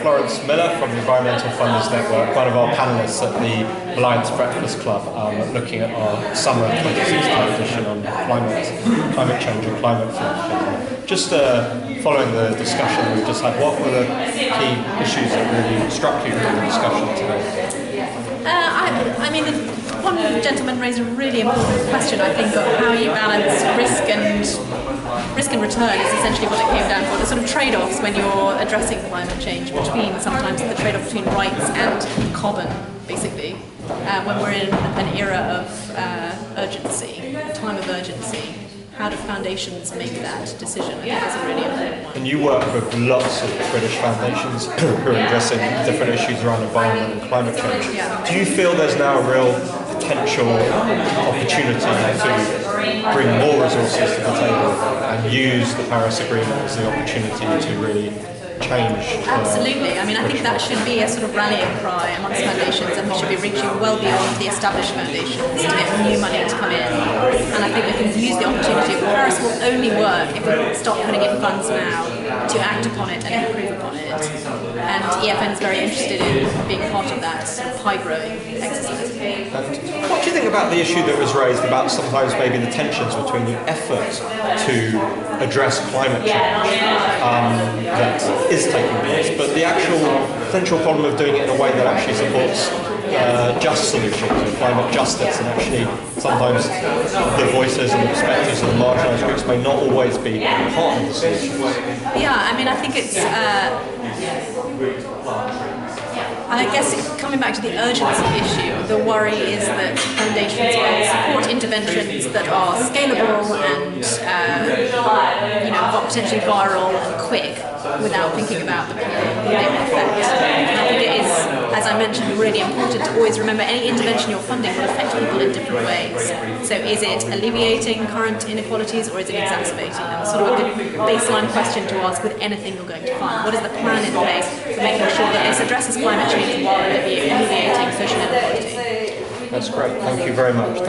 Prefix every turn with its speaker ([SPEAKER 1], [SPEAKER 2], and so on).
[SPEAKER 1] Florence Miller from the Environmental Funders Network, one of our panellists at the Alliance Breakfast Club, looking at our summer 2016 edition on climate change and climate change. Just following the discussion we've just had, what were the key issues that really struck you from the discussion today?
[SPEAKER 2] I mean, one gentleman raised a really important question, I think, of how you balance risk and return is essentially what it came down to. The sort of trade-offs when you're addressing climate change between sometimes the trade-off between rights and carbon, basically, when we're in an era of urgency, a time of urgency. How do foundations make that decision? I think that's a really important one.
[SPEAKER 1] And you work with lots of British foundations who are addressing different issues around environment and climate change.
[SPEAKER 2] Yeah.
[SPEAKER 1] Do you feel there's now a real potential opportunity to bring more resources to the table and use the Paris Agreement as the opportunity to really change?
[SPEAKER 2] Absolutely. I mean, I think that should be a sort of rallying cry amongst foundations, and we should be reaching well beyond the established foundations to get new money to come in. And I think we can use the opportunity. Paris will only work if we stop putting in funds now to act upon it and improve upon it. And EFN is very interested in being part of that pie-growing exercise.
[SPEAKER 1] And what do you think about the issue that was raised about sometimes maybe the tensions between the effort to address climate change that is taking place, but the actual potential problem of doing it in a way that actually supports just solutions and climate justice, and actually sometimes the voices and the perspectives of the marginalised groups may not always be part of the solutions?
[SPEAKER 2] Yeah, I mean, I think it's I guess coming back to the urgency issue, the worry is that foundations will support interventions that are scalable and potentially viral and quick without thinking about the effect. And I think it is, as I mentioned, really important to always remember any intervention you're funding will affect people in different ways. So is it alleviating current inequalities or is it exacerbating them? Sort of a good baseline question to ask with anything you're going to fund. What is the plan in place for making sure that this addresses climate change while alleviating social inequality?
[SPEAKER 1] That's great. Thank you very much.